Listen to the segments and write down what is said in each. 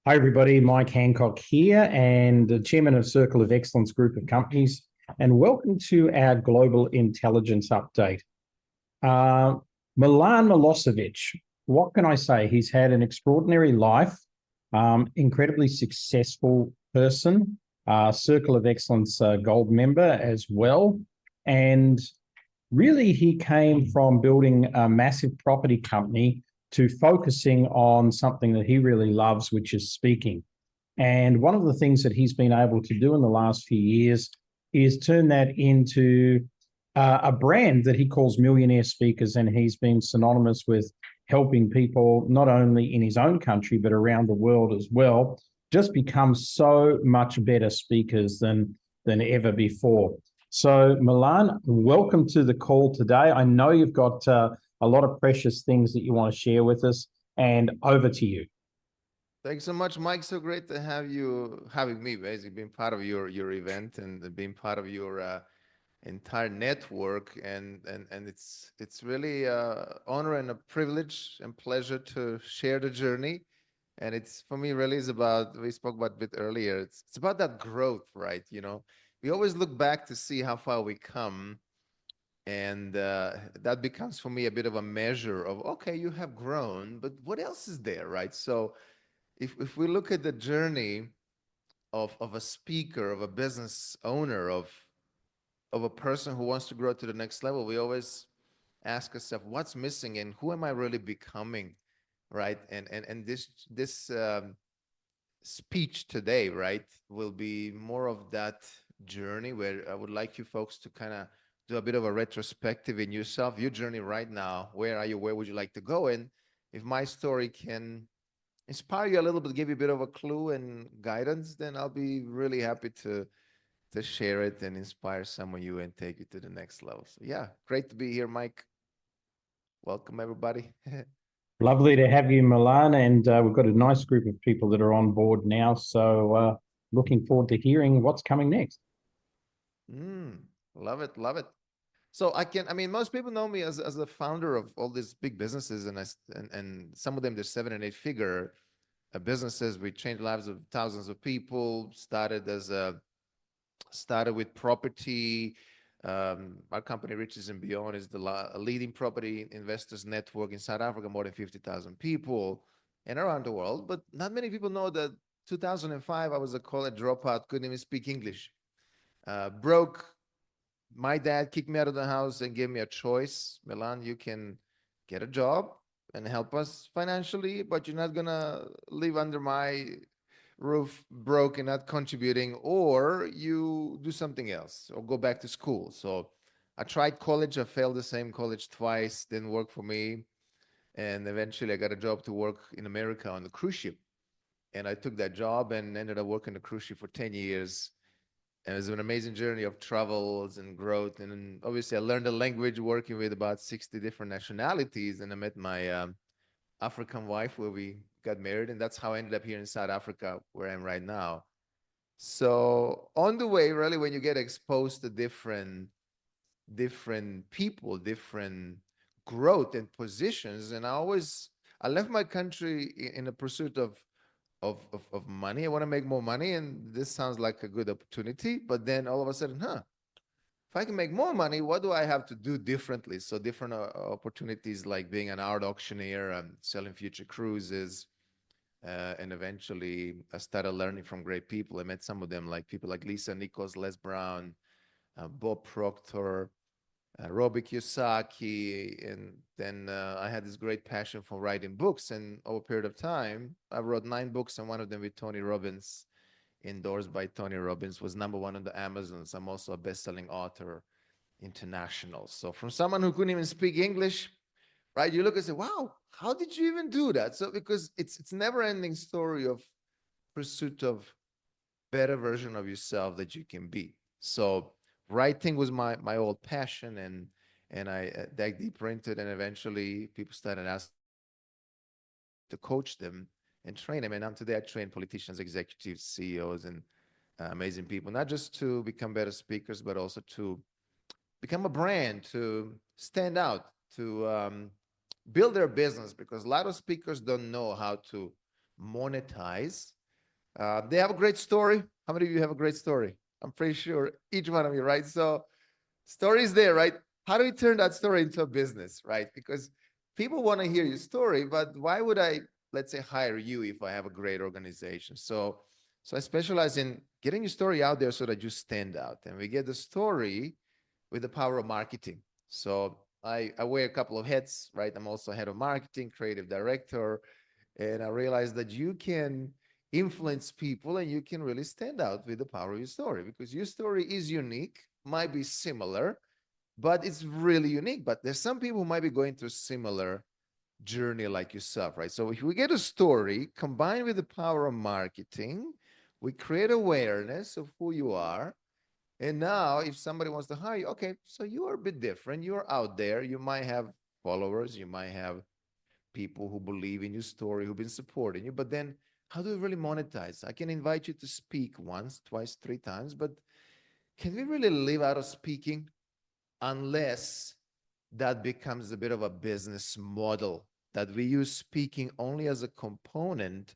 Hi, everybody. Mike Hancock here, and the chairman of Circle of Excellence Group of Companies. And welcome to our Global Intelligence Update. Milan Milosevic, what can I say? He's had an extraordinary life, incredibly successful person, Circle of Excellence Gold member as well. And really, he came from building a massive property company to focusing on something that he really loves, which is speaking. And one of the things that he's been able to do in the last few years is turn that into a brand that he calls Millionaire Speakers. And he's been synonymous with helping people, not only in his own country, but around the world as well, just become so much better speakers than ever before. So, Milan, welcome to the call today. I know you've got a lot of precious things that you want to share with us, and over to you. Thanks so much, Mike. So great to have you, having me, basically being part of your event and being part of your entire network. And it's really honor and a privilege and pleasure to share the journey. And it's for me really is about, we spoke about a bit earlier. It's about that growth, right? We always look back to see how far we come, and that becomes for me a bit of a measure of, okay, you have grown, but what else is there, right? So if we look at the journey of a speaker, of a business owner, of a person who wants to grow to the next level, we always ask ourselves, what's missing and who am I really becoming, right? And this speech today, right, will be more of that journey where I would like you folks to kind of do a bit of a retrospective in yourself, your journey right now. Where are you? Where would you like to go? And if my story can inspire you a little bit, give you a bit of a clue and guidance, then I'll be really happy to share it and inspire some of you and take you to the next level. So yeah, great to be here, Mike. Welcome everybody. Lovely to have you, Milan, and we've got a nice group of people that are on board now. So, looking forward to hearing what's coming next. Mm, love it, love it. So I mean, most people know me as the founder of all these big businesses, and some of them they're 7 and 8 figure businesses. We changed lives of thousands of people. Started with property. Our company, Riches and Beyond, is the leading property investors network in South Africa, more than 50,000 people, and around the world. But not many people know that 2005, I was a college dropout, couldn't even speak English. Broke. My dad kicked me out of the house and gave me a choice. Milan, you can get a job and help us financially, but you're not going to live under my roof broke and not contributing, or you do something else or go back to school. So I tried college. I failed the same college twice, didn't work for me. And eventually I got a job to work in America on the cruise ship. And I took that job and ended up working the cruise ship for 10 years. And it was an amazing journey of travels and growth. And then obviously I learned the language working with about 60 different nationalities. And I met my African wife where we got married. And that's how I ended up here in South Africa, where I am right now. So on the way, really, when you get exposed to different people, different growth and positions, and I left my country in a pursuit of money. I want to make more money, and this sounds like a good opportunity. But then all of a sudden, if I can make more money, what do I have to do differently? So different opportunities like being an art auctioneer and selling future cruises. And eventually I started learning from great people. I met some of them, like people like Lisa Nichols, Les Brown, Bob Proctor, Robbie Kiyosaki. And then I had this great passion for writing books. And over a period of time, I wrote 9 books, and one of them with Tony Robbins, endorsed by Tony Robbins, was #1 on the Amazons. I'm also a best-selling author international. So from someone who couldn't even speak English, right? You look and say, wow, how did you even do that? So because it's never-ending story of pursuit of better version of yourself that you can be. So writing was my old passion, and I dug deeper into it, and eventually people started asking to coach them and train them. And today I train politicians, executives, CEOs, and amazing people, not just to become better speakers, but also to become a brand, to stand out, to build their business, because a lot of speakers don't know how to monetize They have a great story. How many of you have a great story? I'm pretty sure each one of you, right? So story is there, right? How do we turn that story into a business, right? Because people want to hear your story, but why would I, let's say, hire you if I have a great organization? So I specialize in getting your story out there so that you stand out. And we get the story with the power of marketing. So I wear a couple of hats, right? I'm also head of marketing, creative director, and I realized that you can influence people and you can really stand out with the power of your story because your story is unique, might be similar, but it's really unique. But there's some people who might be going through similar journey like yourself, right? So if we get a story combined with the power of marketing, we create awareness of who you are. And now if somebody wants to hire you, okay, so you are a bit different. You're out there. You might have followers. You might have people who believe in your story, who've been supporting you. But then how do we really monetize? I can invite you to speak once, twice, three times, but can we really live out of speaking unless that becomes a bit of a business model that we use speaking only as a component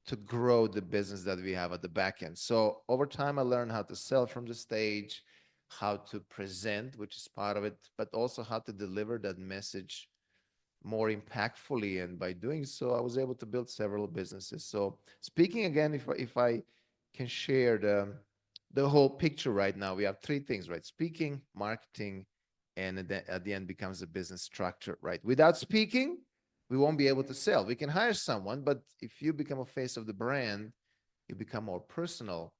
to grow the business that we have at the back end. So over time, I learned how to sell from the stage, how to present, which is part of it, but also how to deliver that message more impactfully. And by doing so, I was able to build several businesses. So speaking again, if I can share the whole picture right now, we have three things, right? Speaking, marketing, and at the end becomes a business structure, right? Without speaking, we won't be able to sell. We can hire someone, but if you become a face of the brand, you become more personal,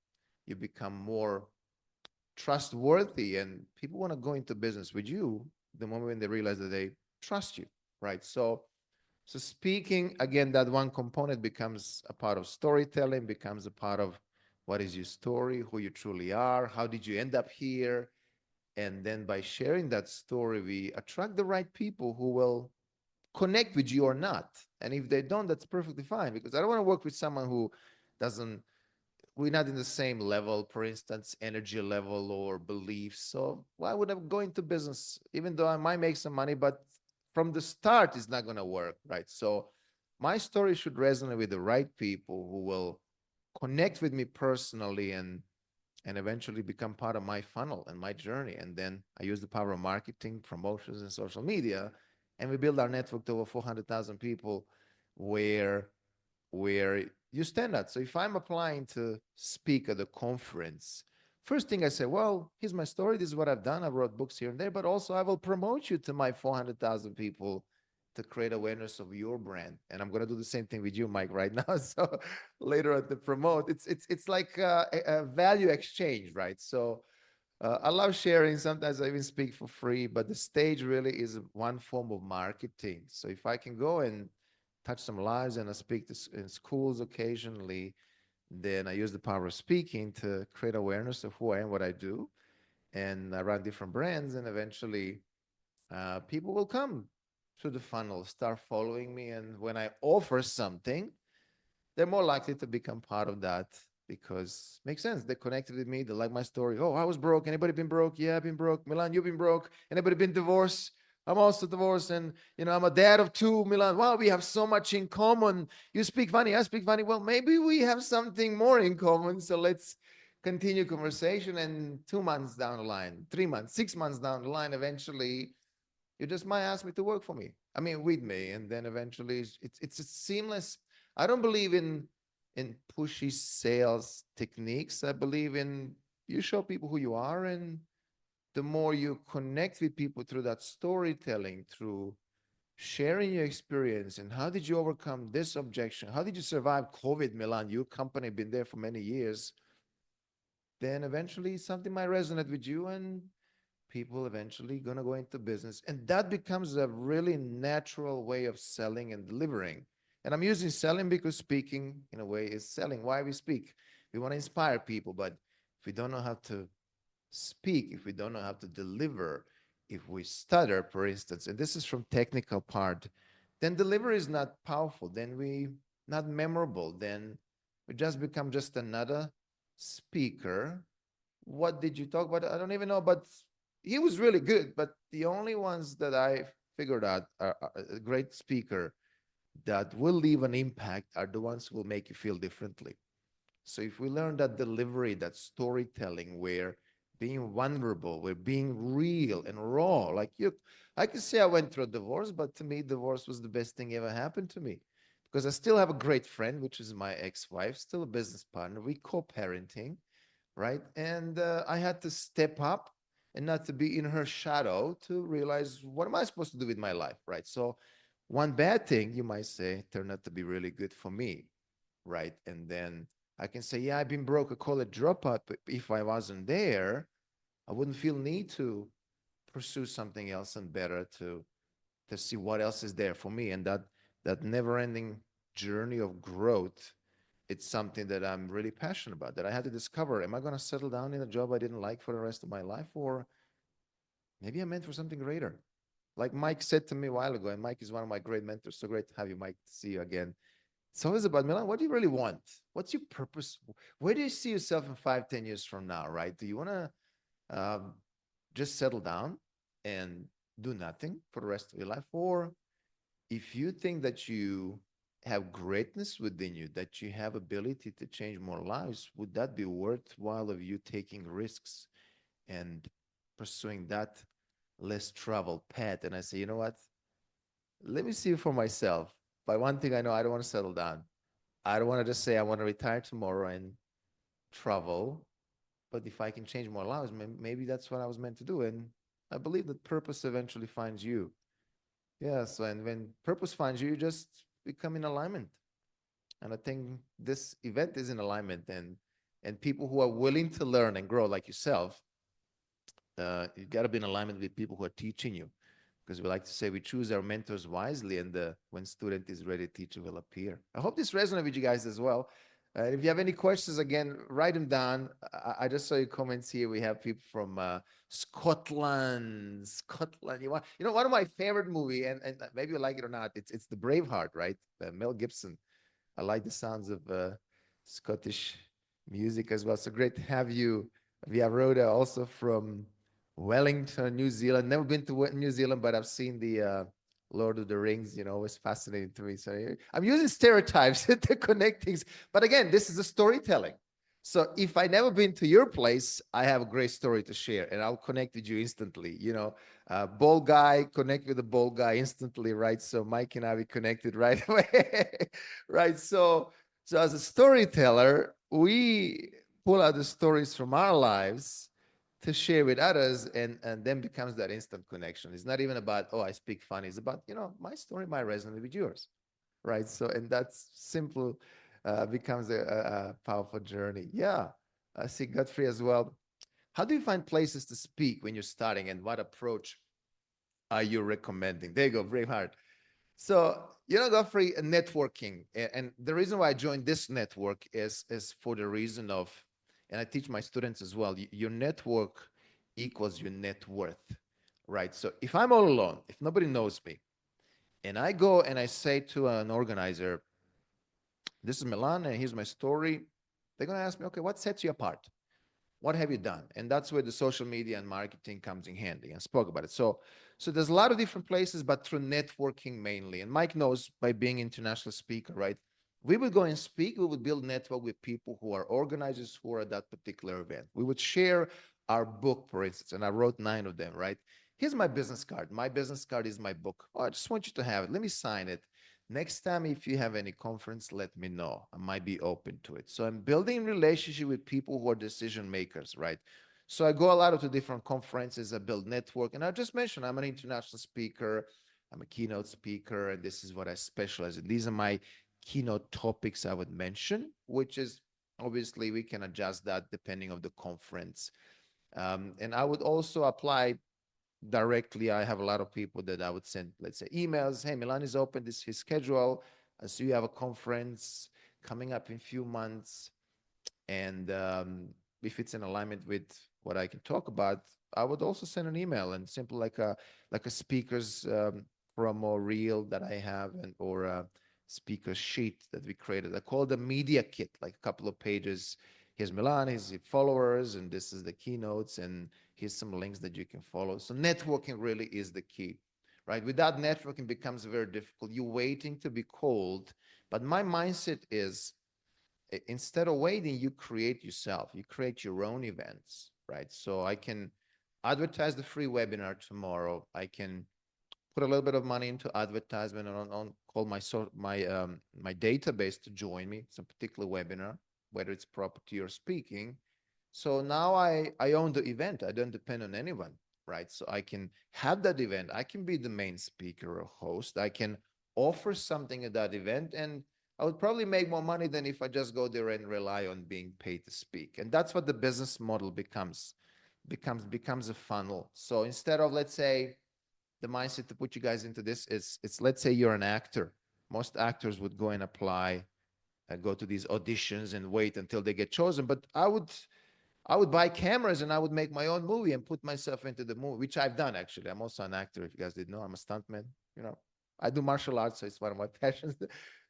you become more trustworthy, and people want to go into business with you the moment when they realize that they trust you, right? So speaking, again, that one component becomes a part of storytelling, becomes a part of what is your story, who you truly are, how did you end up here? And then by sharing that story, we attract the right people who will connect with you or not. And if they don't, that's perfectly fine because I don't want to work with someone who doesn't, we're not in the same level, for instance, energy level or beliefs. So why would I go into business, even though I might make some money, but from the start, it's not going to work, right? So my story should resonate with the right people who will connect with me personally and eventually become part of my funnel and my journey. And then I use the power of marketing, promotions, and social media, and we build our network to over 400,000 people where you stand out. So if I'm applying to speak at a conference, first thing I say, well, here's my story. This is what I've done. I wrote books here and there, but also I will promote you to my 400,000 people to create awareness of your brand. And I'm going to do the same thing with you, Mike, right now. So later on to promote, it's like a value exchange, right? So I love sharing. Sometimes I even speak for free, but the stage really is one form of marketing. So if I can go and touch some lives and I speak in schools occasionally, then I use the power of speaking to create awareness of who I am, what I do, and I run different brands, and eventually people will come through the funnel, start following me, and when I offer something, they're more likely to become part of that because it makes sense. They connected with me. They like my story. Oh, I was broke. Anybody been broke? Yeah, I've been broke. Milan, you've been broke. Anybody been divorced? I'm also divorced. And, I'm a dad of two. Milan, wow, we have so much in common. You speak funny. I speak funny. Well, maybe we have something more in common. So let's continue conversation. And 2 months down the line, 3 months, 6 months down the line, eventually you just might ask me to work for me. I mean, with me, and then eventually it's a seamless. I don't believe in pushy sales techniques. I believe in you show people who you are, and the more you connect with people through that storytelling, through sharing your experience, and how did you overcome this objection? How did you survive COVID, Milan? Your company been there for many years. Then eventually something might resonate with you, and people eventually going to go into business, and that becomes a really natural way of selling and delivering. And I'm using selling because speaking in a way is selling. Why we speak? We want to inspire people, but if we don't know how to speak, if we don't know how to deliver, if we stutter, for instance, and this is from technical part, then delivery is not powerful, then we not memorable, then we just become just another speaker. What did you talk about? I don't even know, but he was really good. But the only ones that I figured out are a great speaker that will leave an impact are the ones who will make you feel differently. So if we learn that delivery, that storytelling, where being vulnerable, we're being real and raw, like I can say I went through a divorce, but to me, divorce was the best thing ever happened to me because I still have a great friend, which is my ex-wife, still a business partner. We co-parenting, right? And I had to step up and not to be in her shadow to realize what am I supposed to do with my life, right? So one bad thing, you might say, turned out to be really good for me, right? And then I can say, yeah, I've been broke, a college dropout, but if I wasn't there, I wouldn't feel need to pursue something else and better to see what else is there for me. And that never-ending journey of growth, it's something that I'm really passionate about, that I had to discover. Am I going to settle down in a job I didn't like for the rest of my life? Or maybe I'm meant for something greater. Like Mike said to me a while ago, and Mike is one of my great mentors. So great to have you, Mike, to see you again. It's always about, Milan, what do you really want? What's your purpose? Where do you see yourself in 5, 10 years from now, right? Do you want to um, just settle down and do nothing for the rest of your life? Or if you think that you have greatness within you, that you have ability to change more lives, would that be worthwhile of you taking risks and pursuing that less traveled path? And I say, you know what? Let me see for myself. But one thing I know, I don't want to settle down. I don't want to just say I want to retire tomorrow and travel. But if I can change more lives, maybe that's what I was meant to do. And I believe that purpose eventually finds you. Yes, and when purpose finds you, you just become in alignment. And I think this event is in alignment, and people who are willing to learn and grow like yourself, you got to be in alignment with people who are teaching you, because we like to say we choose our mentors wisely, and when student is ready, teacher will appear. I hope this resonates with you guys as well. If you have any questions, again, write them down. I just saw your comments here. We have people from Scotland. Scotland. One of my favorite movie, and maybe you like it or not. It's the Braveheart, right? Mel Gibson. I like the sounds of Scottish music as well. So great to have you, Via Rhoda, also from Wellington, New Zealand. Never been to New Zealand, but I've seen the Lord of the Rings. Always fascinating to me. So I'm using stereotypes to connect things. But again, this is a storytelling. So if I never been to your place, I have a great story to share, and I'll connect with you instantly. Bald guy connect with the bald guy instantly, right? So Mike and I, we connected right away, right? So as a storyteller, we pull out the stories from our lives to share with others, and then becomes that instant connection. It's not even about, oh, I speak funny. It's about, my story might resonate with yours, right? So, and that's simple, becomes a powerful journey. Yeah, I see Godfrey as well. How do you find places to speak when you're starting, and what approach are you recommending? There you go, Braveheart. So, Godfrey, networking. And the reason why I joined this network is for the reason of, and I teach my students as well, your network equals your net worth, right? So if I'm all alone, if nobody knows me, and I go and I say to an organizer, this is Milan, and here's my story, they're going to ask me, okay, what sets you apart? What have you done? And that's where the social media and marketing comes in handy, and spoke about it. So there's a lot of different places, but through networking mainly. And Mike knows, by being international speaker, right? We would go and speak, we would build network with people who are organizers who are at that particular event. We would share our book, for instance, and I wrote 9 of them, right? Here's my business card. My business card is my book. Oh, I just want you to have it. Let me sign it. Next time, if you have any conference, let me know. I might be open to it. So I'm building relationship with people who are decision makers, right? So I go a lot to different conferences. I build network, and I just mentioned I'm an international speaker. I'm a keynote speaker, and this is what I specialize in. These are my keynote topics I would mention, which is obviously we can adjust that depending on the conference. And I would also apply directly. I have a lot of people that I would send, let's say, emails. Hey, Milan is open. This is his schedule. I see you have a conference coming up in a few months. And if it's in alignment with what I can talk about, I would also send an email, and simply like a speaker's promo reel that I have, or a speaker sheet that we created. I call it a media kit, like a couple of pages. Here's Milan, here's the followers, and this is the keynotes, and here's some links that you can follow. So networking really is the key, right? Without networking, becomes very difficult. You're waiting to be called. But my mindset is, instead of waiting, you create yourself. You create your own events, right? So I can advertise the free webinar tomorrow. I can put a little bit of money into advertisement on call my database to join me some particular webinar, whether it's property or speaking. So now I own the event. I don't depend on anyone, right? So I can have that event. I can be the main speaker or host. I can offer something at that event, and I would probably make more money than if I just go there and rely on being paid to speak. And that's what the business model becomes a funnel. So instead of, let's say, the mindset to put you guys into this is, it's, let's say you're an actor. Most actors would go and apply, go to these auditions and wait until they get chosen. But I would buy cameras and I would make my own movie and put myself into the movie, which I've done actually. I'm also an actor. If you guys didn't know, I'm a stuntman. You know, I do martial arts, so it's one of my passions.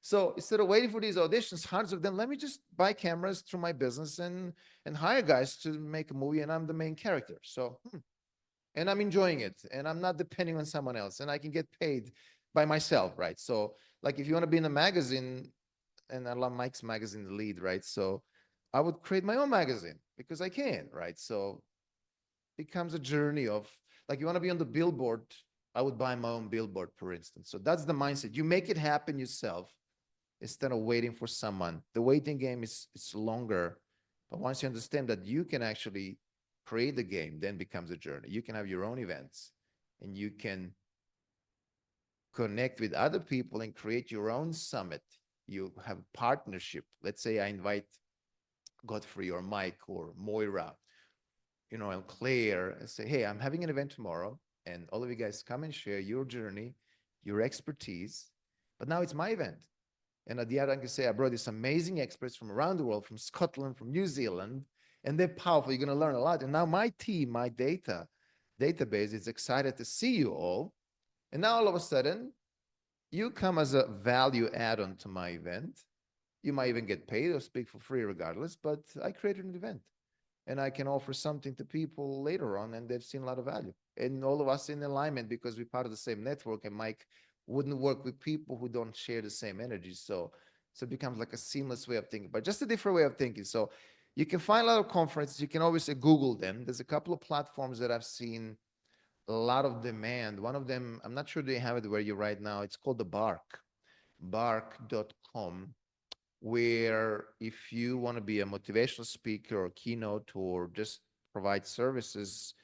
So instead of waiting for these auditions, hundreds of them, let me just buy cameras through my business and hire guys to make a movie, and I'm the main character. So, and I'm enjoying it, and I'm not depending on someone else, and I can get paid by myself, right? So, like, if you want to be in a magazine, and I love Mike's magazine, The Lead, right? So I would create my own magazine because I can, right? So it becomes a journey of, like, you want to be on the billboard, I would buy my own billboard, for instance. So that's the mindset. You make it happen yourself instead of waiting for someone. The waiting game is longer, but once you understand that you can actually create the game, then becomes a journey. You can have your own events, and you can connect with other people and create your own summit. You have partnership. Let's say I invite Godfrey or Mike or Moira, and Claire, and say, hey, I'm having an event tomorrow, and all of you guys come and share your journey, your expertise. But now it's my event. And at the end, I can say, I brought these amazing experts from around the world, from Scotland, from New Zealand, and they're powerful. You're going to learn a lot. And now my team, my database is excited to see you all. And now all of a sudden, you come as a value add-on to my event. You might even get paid or speak for free regardless, but I created an event, and I can offer something to people later on, and they've seen a lot of value. And all of us in alignment because we're part of the same network, and Mike wouldn't work with people who don't share the same energy. So it becomes like a seamless way of thinking, but just a different way of thinking. So you can find a lot of conferences. You can always Google them. There's a couple of platforms that I've seen a lot of demand. One of them, I'm not sure they have it where you're right now. It's called the bark.com, where if you want to be a motivational speaker or keynote or just provide services,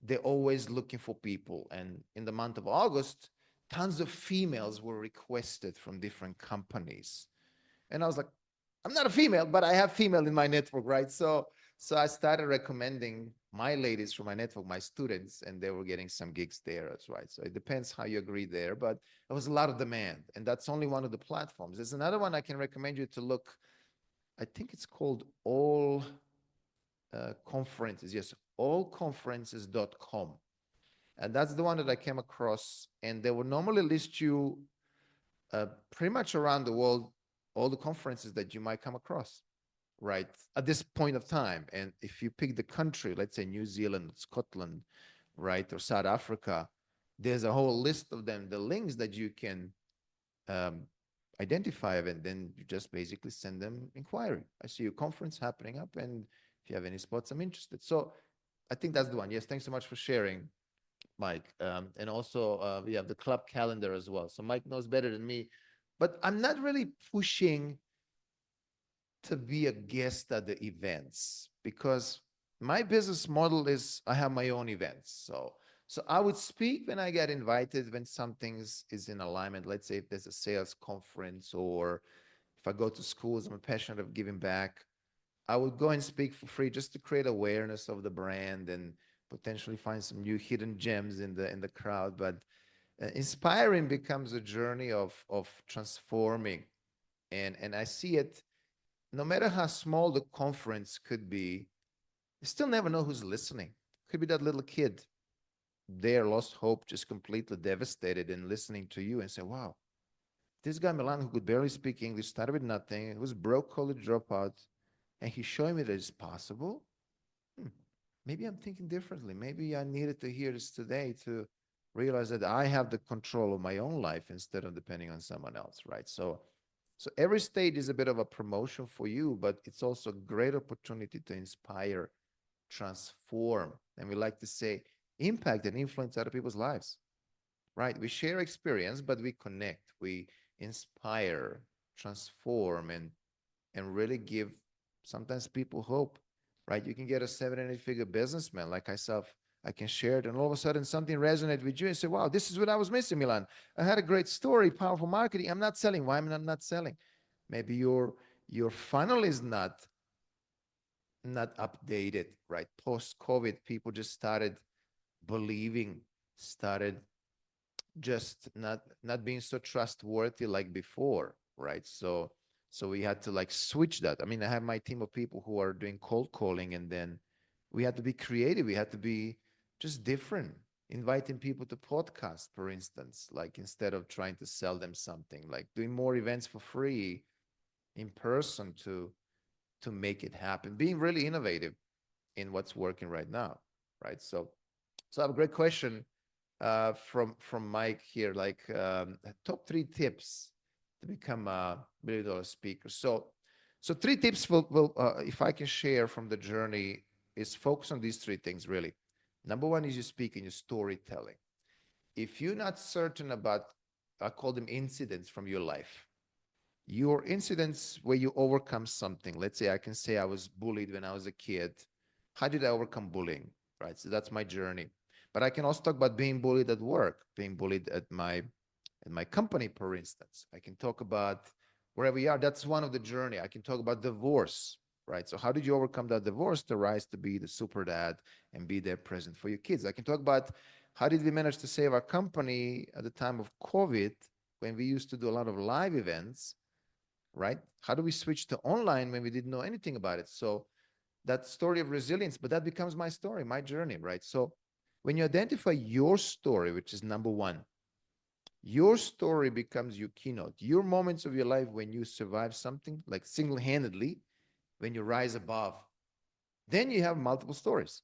they're always looking for people. And in the month of August, tons of females were requested from different companies. And I was like, I'm not a female, but I have female in my network, right? So I started recommending my ladies from my network, my students, and they were getting some gigs there as well. So it depends how you agree there, but there was a lot of demand, and that's only one of the platforms. There's another one I can recommend you to look. I think it's called All Conferences. Yes, allconferences.com. And that's the one that I came across, and they will normally list you pretty much around the world, all the conferences that you might come across, right, at this point of time. And if you pick the country, let's say New Zealand, Scotland, right, or South Africa, there's a whole list of them, the links that you can identify, and then you just basically send them inquiry. I see your conference happening up, and if you have any spots, I'm interested. So I think that's the one. Yes, thanks so much for sharing, Mike. And also, we have the club calendar as well. So Mike knows better than me, but I'm not really pushing to be a guest at the events, because my business model is I have my own events. So I would speak when I get invited, when something is in alignment. Let's say if there's a sales conference, or if I go to schools, I'm passionate of giving back. I would go and speak for free just to create awareness of the brand and potentially find some new hidden gems in the crowd. But inspiring becomes a journey of transforming, and I see it. No matter how small the conference could be, you still never know who's listening. Could be that little kid there, lost hope, just completely devastated, and listening to you and say, wow, this guy Milan, who could barely speak English, started with nothing, was broke college dropout, and he's showing me that it's possible. Maybe I'm thinking differently. Maybe I needed to hear this today to realize that I have the control of my own life instead of depending on someone else, right? So So every stage is a bit of a promotion for you, but it's also a great opportunity to inspire, transform, and we like to say impact and influence other people's lives, right? We share experience, but we connect, we inspire, transform, and really give sometimes people hope, right? You can get a 7 and 8 figure businessman like myself. I can share it, and all of a sudden something resonates with you and say, wow, this is what I was missing, Milan. I had a great story, powerful marketing. I'm not selling. Why am I not selling? Maybe your funnel is not updated, right? Post-COVID, people just started believing, started just not being so trustworthy like before, right? So we had to like switch that. I mean, I have my team of people who are doing cold calling, and then we had to be creative. We had to be just different, inviting people to podcasts, for instance, like instead of trying to sell them something, like doing more events for free in person to make it happen, being really innovative in what's working right now, right? So I have a great question from Mike here, like top 3 tips to become a $1 million speaker. So 3 tips will if I can share from the journey, is focus on these 3 things really. Number one is your speaking, your storytelling. If you're not certain about, I call them incidents from your life, your incidents where you overcome something. Let's say I can say I was bullied when I was a kid. How did I overcome bullying? Right. So that's my journey. But I can also talk about being bullied at work, being bullied at my company, for instance. I can talk about wherever we are. That's one of the journey. I can talk about divorce, right? So how did you overcome that divorce to rise to be the super dad and be there present for your kids? I can talk about how did we manage to save our company at the time of COVID when we used to do a lot of live events, right? How do we switch to online when we didn't know anything about it? So that story of resilience, but that becomes my story, my journey, right? So when you identify your story, which is number one, your story becomes your keynote, your moments of your life when you survive something, like single-handedly, when you rise above, then you have multiple stories.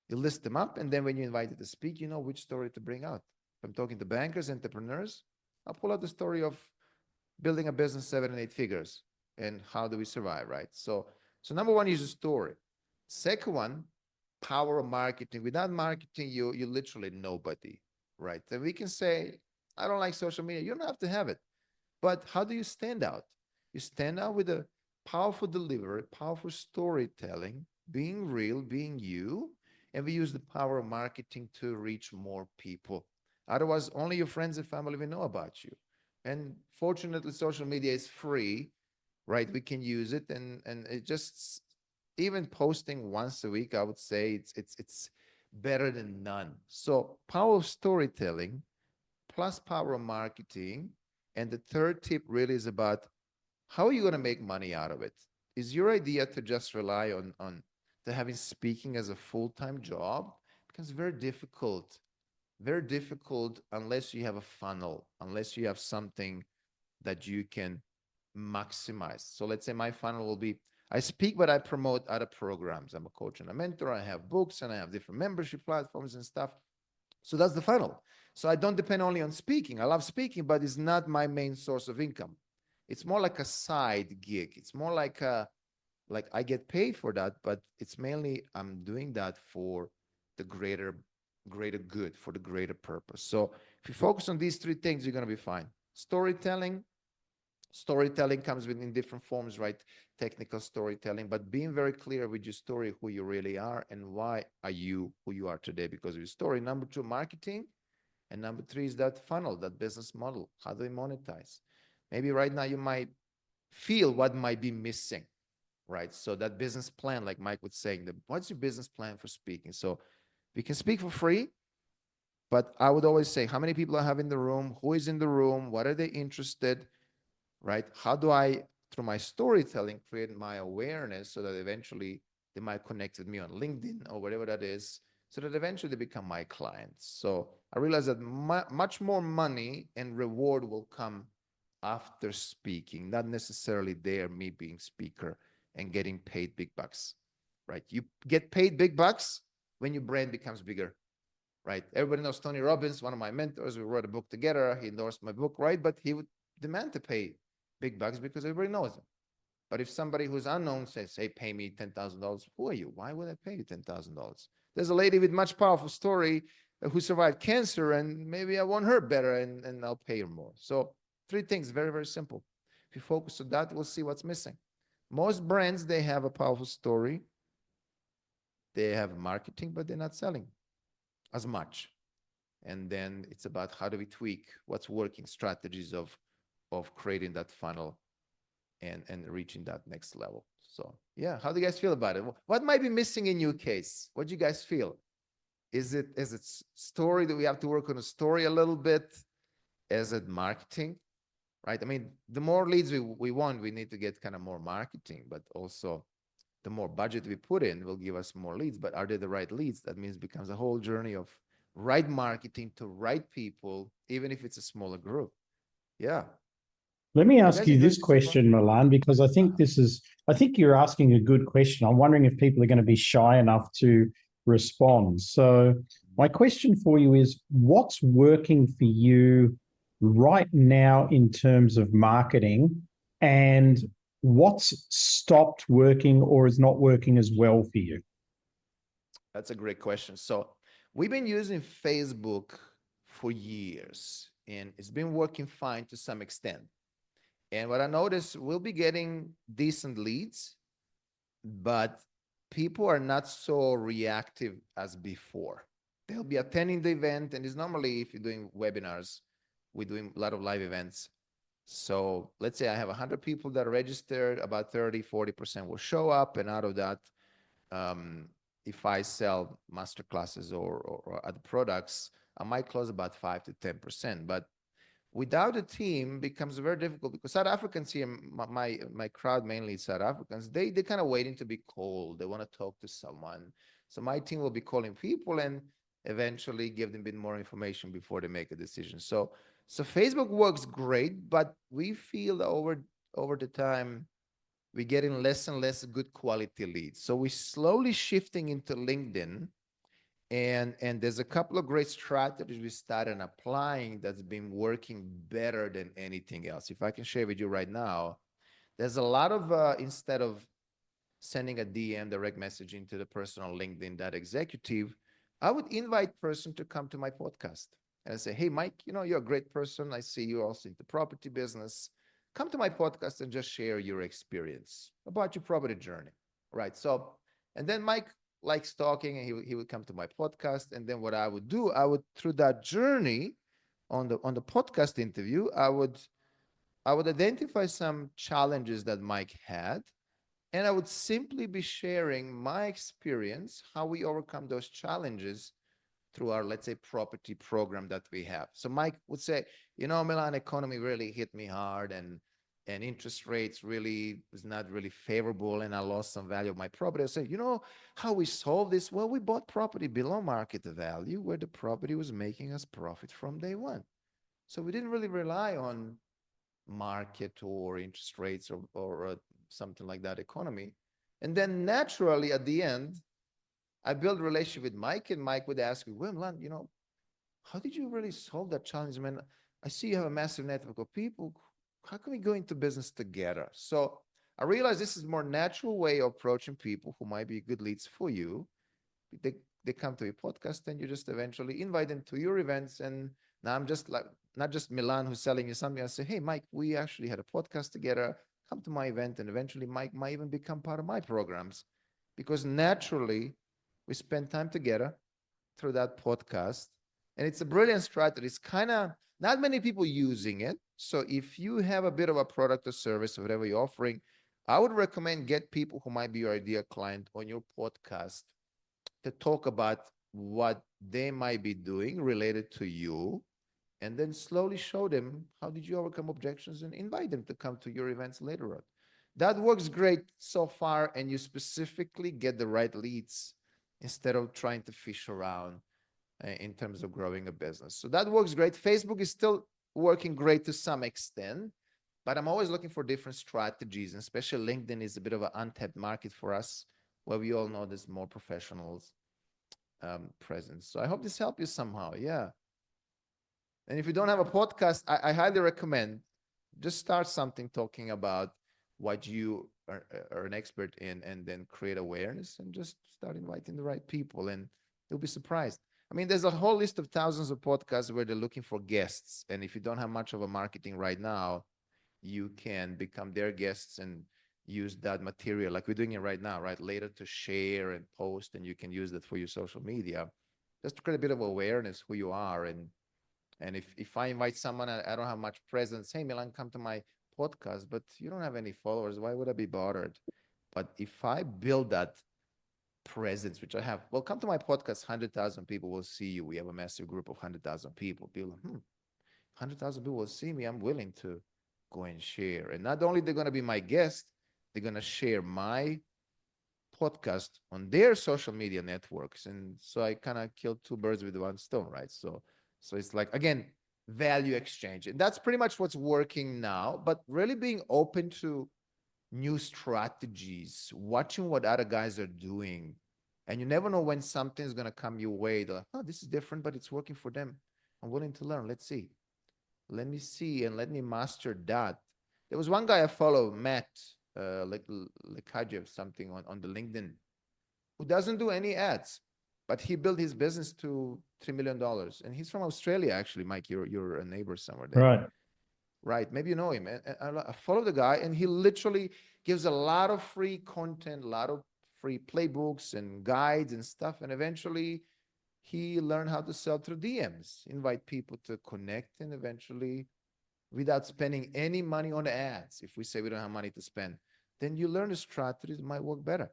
You list them up, and then when you're invited to speak, you know which story to bring out. If I'm talking to bankers, entrepreneurs, I'll pull out the story of building a business 7 and 8 figures and how do we survive, right? So number one is a story. Second one, power of marketing. Without marketing, you literally nobody, right? And we can say, I don't like social media. You don't have to have it. But how do you stand out? You stand out with a powerful delivery, powerful storytelling, being real, being you, and we use the power of marketing to reach more people. Otherwise, only your friends and family will know about you. And fortunately, social media is free, right? We can use it, and it just, even posting once a week, I would say it's better than none. So power of storytelling plus power of marketing. And the third tip really is about how are you going to make money out of it? Is your idea to just rely on to having speaking as a full-time job? It becomes very difficult unless you have a funnel, unless you have something that you can maximize. So let's say my funnel will be, I speak, but I promote other programs. I'm a coach and a mentor. I have books and I have different membership platforms and stuff. So that's the funnel. So I don't depend only on speaking. I love speaking, but it's not my main source of income. It's more like a side gig. It's more like I get paid for that, but it's mainly I'm doing that for the greater good, for the greater purpose. So if you focus on these 3 things, you're going to be fine. Storytelling comes in different forms, right? Technical storytelling, but being very clear with your story, who you really are and why are you who you are today because of your story. Number 2, marketing. And number 3 is that funnel, that business model. How do we monetize? Maybe right now you might feel what might be missing, right? So that business plan, like Mike was saying, what's your business plan for speaking? So we can speak for free, but I would always say, how many people I have in the room? Who is in the room? What are they interested? Right? How do I, through my storytelling, create my awareness so that eventually they might connect with me on LinkedIn or whatever that is, so that eventually they become my clients. So I realized that much more money and reward will come after speaking, not necessarily there, me being speaker and getting paid big bucks, right? You get paid big bucks when your brand becomes bigger, right? Everybody knows Tony Robbins, one of my mentors. We wrote a book together. He endorsed my book, right? But he would demand to pay big bucks because everybody knows them. But if somebody who's unknown says, hey, pay me $10,000, who are you? Why would I pay you $10,000? There's a lady with much powerful story who survived cancer, and maybe I want her better, and I'll pay her more. So 3 things, very, very simple. If you focus on that, we'll see what's missing. Most brands, they have a powerful story. They have marketing, but they're not selling as much. And then it's about how do we tweak what's working, strategies of creating that funnel and reaching that next level. So yeah, how do you guys feel about it? What might be missing in your case? What do you guys feel? Is it story that we have to work on a story a little bit? Is it marketing? Right? I mean, the more leads we want, we need to get kind of more marketing, but also the more budget we put in will give us more leads. But are they the right leads? That means it becomes a whole journey of right marketing to right people, even if it's a smaller group. Yeah. Let me ask guys you enjoy this this so far? question, Milan, because I think you're asking a good question. I'm wondering if people are going to be shy enough to respond. So my question for you is, what's working for you right now in terms of marketing, and what's stopped working or is not working as well for you? That's a great question. So we've been using Facebook for years, and it's been working fine to some extent. And what I noticed, we'll be getting decent leads, but people are not so reactive as before. They'll be attending the event, and it's normally, if you're doing webinars, we're doing a lot of live events. So let's say I have 100 people that are registered, about 30-40% will show up, and out of that, if I sell master classes or other products, I might close about 5 to 10%. But without a team, it becomes very difficult, because South Africans here, my crowd mainly is South Africans, they kind of waiting to be called. They want to talk to someone. So my team will be calling people and eventually give them a bit more information before they make a decision. So Facebook works great, but we feel that over the time, we're getting less and less good quality leads. So we're slowly shifting into LinkedIn. And there's a couple of great strategies we started applying that's been working better than anything else. If I can share with you right now, there's a lot of, instead of sending a DM, direct message into the personal LinkedIn, that executive, I would invite person to come to my podcast. And I say, hey, Mike, you're a great person. I see you also in the property business. Come to my podcast and just share your experience about your property journey. Right. So, and then Mike likes talking, and he would come to my podcast. And then what I would do, through that journey on the podcast interview, I would identify some challenges that Mike had, and I would simply be sharing my experience, how we overcome those challenges through our, let's say, property program that we have. So Mike would say, Milan, economy really hit me hard, and interest rates really was not really favorable, and I lost some value of my property. I say, how we solve this? Well, we bought property below market value, where the property was making us profit from day one. So we didn't really rely on market or interest rates or something like that economy. And then naturally at the end, I built a relationship with Mike, and Mike would ask me, well, Milan, how did you really solve that challenge? Man, I see you have a massive network of people. How can we go into business together? So I realized this is a more natural way of approaching people who might be good leads for you. They come to your podcast, and you just eventually invite them to your events. And now I'm just like, not just Milan who's selling you something. I say, hey, Mike, we actually had a podcast together. Come to my event. And eventually Mike might even become part of my programs, because naturally we spend time together through that podcast. And it's a brilliant strategy. It's kind of not many people using it. So if you have a bit of a product or service or whatever you're offering, I would recommend get people who might be your ideal client on your podcast to talk about what they might be doing related to you, and then slowly show them how did you overcome objections, and invite them to come to your events later on. That works great so far, and you specifically get the right leads instead of trying to fish around in terms of growing a business. So that works great. Facebook is still working great to some extent, but I'm always looking for different strategies, and especially LinkedIn is a bit of an untapped market for us, where we all know there's more professionals presence. So I hope this helped you somehow. Yeah. And if you don't have a podcast, I highly recommend just start something talking about what you are an expert in, and then create awareness and just start inviting the right people, and you'll be surprised. I mean, there's a whole list of thousands of podcasts where they're looking for guests. And if you don't have much of a marketing right now, you can become their guests and use that material like we're doing it right now, right? Later to share and post, and you can use that for your social media just to create a bit of awareness who you are. And if I invite someone, I don't have much presence. Hey, Milan, come to my podcast, but you don't have any followers. Why would I be bothered? But if I build that presence, which I have, well, come to my podcast. 100,000 people will see you. We have a massive group of 100,000 people. People, 100,000 people will see me. I'm willing to go and share. And not only they're going to be my guest, they're going to share my podcast on their social media networks. And so I kind of killed two birds with one stone, right? So it's like, again, value exchange. And that's pretty much what's working now, but really being open to new strategies, watching what other guys are doing. And you never know when something's going to come your way. They're like, oh, this is different, but it's working for them. I'm willing to learn. Let's see. Let me see and let me master that. There was one guy I follow, Matt, like something on the LinkedIn, who doesn't do any ads, but he built his business to $3 million. And he's from Australia, actually. Mike, you're a neighbor somewhere there. Right. Right. Maybe you know him. And I follow the guy, and he literally gives a lot of free content, a lot of free playbooks and guides and stuff. And eventually he learned how to sell through DMs, invite people to connect, and eventually, without spending any money on ads, if we say we don't have money to spend, then you learn the strategies that might work better.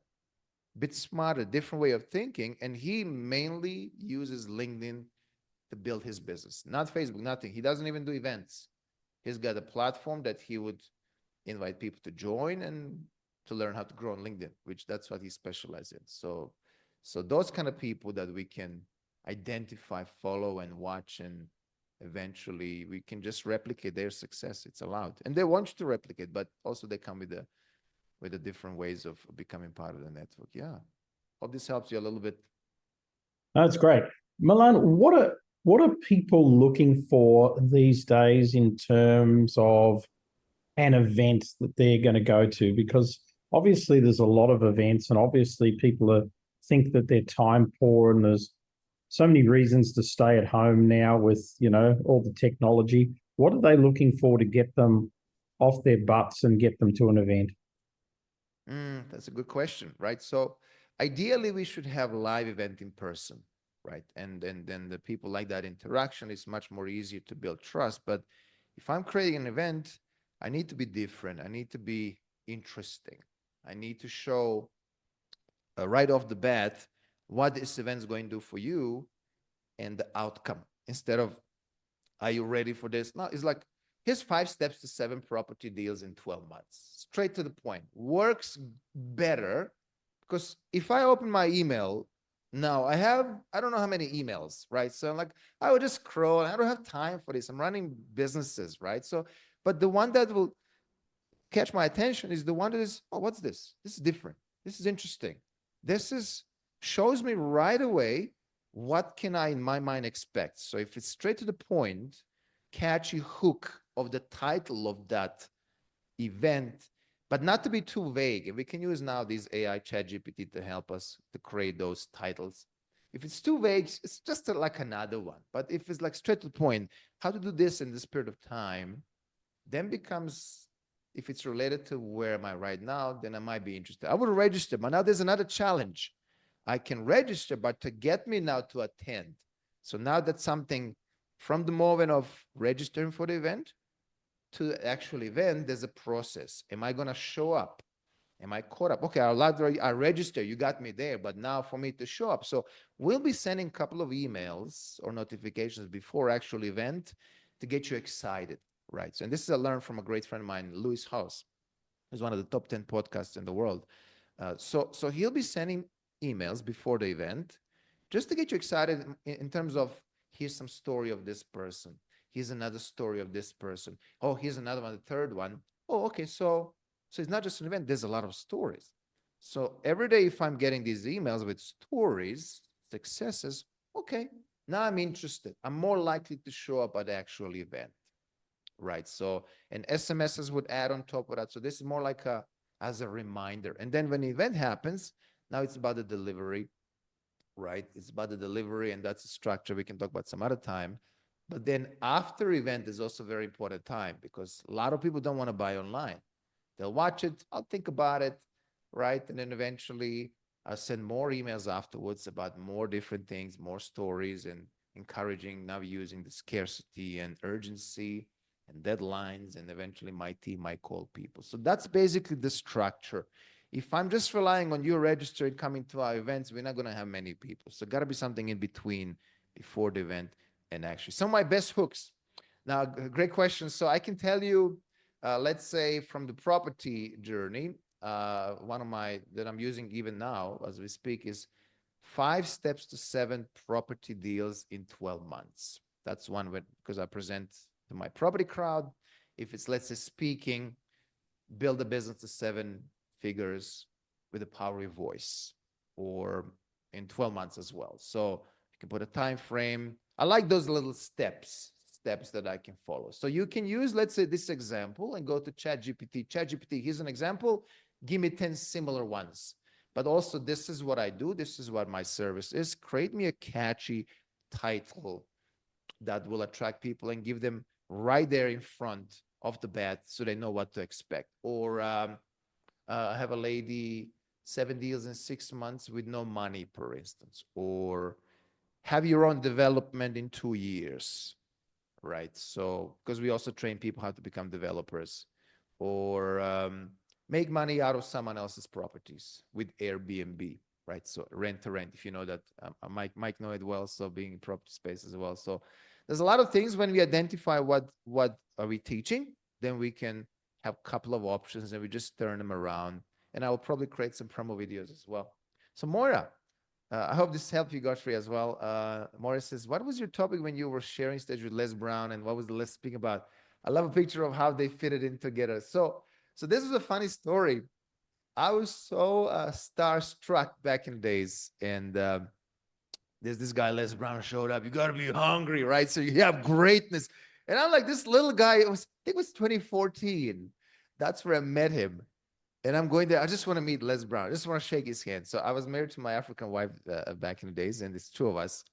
Bit smarter, different way of thinking. And he mainly uses LinkedIn to build his business, not Facebook, nothing. He doesn't even do events. He's got a platform that he would invite people to join and to learn how to grow on LinkedIn, which that's what he specializes in. So those kind of people that we can identify, follow, and watch, and eventually we can just replicate their success. It's allowed, and they want you to replicate, but also they come with the different ways of becoming part of the network. Yeah, hope this helps you a little bit. That's great. Milan, what are people looking for these days in terms of an event that they're going to go to? Because obviously there's a lot of events, and obviously people think that they're time poor, and there's so many reasons to stay at home now with, all the technology. What are they looking for to get them off their butts and get them to an event? That's a good question, right? So ideally we should have live event in person, right? And then the people like that interaction is much more easier to build trust. But if I'm creating an event, I need to be different. I need to be interesting. I need to show right off the bat what this event is going to do for you and the outcome, instead of, are you ready for this? No, it's like, here's 5 steps to 7 property deals in 12 months. Straight to the point. Works better, because if I open my email now, I don't know how many emails, right? So I'm like, I would just scroll. I don't have time for this. I'm running businesses, right? So, but the one that will catch my attention is the one that is, oh, what's this? This is different. This is interesting. Shows me right away what can I, in my mind, expect. So if it's straight to the point, catchy hook of the title of that event, but not to be too vague. And we can use now these AI ChatGPT to help us to create those titles. If it's too vague, it's just like another one. But if it's like straight to the point, how to do this in this period of time, then becomes, if it's related to where am I right now, then I might be interested. I would register, but now there's another challenge. I can register, but to get me now to attend. So now that's something from the moment of registering for the event to the actual event, there's a process. Am I going to show up? Am I caught up? Okay, I register, you got me there, but now for me to show up. So we'll be sending a couple of emails or notifications before actual event to get you excited, right? So, and this is I learned from a great friend of mine, Louis House, who's one of the top 10 podcasts in the world. So he'll be sending emails before the event just to get you excited in terms of, here's some story of this person. Here's another story of this person. Oh, here's another one, the third one. Oh, okay. So it's not just an event. There's a lot of stories. So every day, if I'm getting these emails with stories, successes, okay, now I'm interested. I'm more likely to show up at the actual event. right? So, and SMSs would add on top of that. So this is more like as a reminder. And then when the event happens, now it's about the delivery, right? It's about the delivery, and that's a structure we can talk about some other time. But then after event is also a very important time, because a lot of people don't want to buy online. They'll watch it, I'll think about it, right? And then eventually I'll send more emails afterwards about more different things, more stories, and encouraging now using the scarcity and urgency and deadlines. And eventually my team might call people. So that's basically the structure. If I'm just relying on you registering coming to our events, we're not going to have many people. So got to be something in between before the event and actually. Some of my best hooks. Now, great question. So I can tell you, let's say from the property journey, one of my that I'm using even now as we speak is 5 steps to 7 property deals in 12 months. That's one because I present to my property crowd. If it's, let's say, speaking, build a business to 7 figures with the power of your voice, or in 12 months as well. So you can put a time frame. I like those little steps that I can follow. So you can use, let's say, this example and go to ChatGPT. ChatGPT, here's an example. Give me 10 similar ones. But also, this is what I do. This is what my service is. Create me a catchy title that will attract people and give them right there in front of the bat so they know what to expect. Or I have a lady, 7 deals in 6 months with no money, for instance. Or have your own development in 2 years, right? So, because we also train people how to become developers. Or make money out of someone else's properties with Airbnb, right? So rent to rent, if you know that. Mike know it well, so being in property space as well. So there's a lot of things. When we identify what are we teaching, then we can have a couple of options and we just turn them around. And I will probably create some promo videos as well. So Moira, I hope this helped you, Godfrey, as well. Moira says, what was your topic when you were sharing stage with Les Brown, and what was the Les speaking about? I love a picture of how they fitted in together. So this is a funny story. I was so starstruck back in the days, and there's this guy, Les Brown, showed up. You got to be hungry, right? So you have greatness. And I'm like, this little guy, I think it was 2014. That's where I met him. And I'm going there. I just want to meet Les Brown. I just want to shake his hand. So I was married to my African wife back in the days, and it's 2 of us.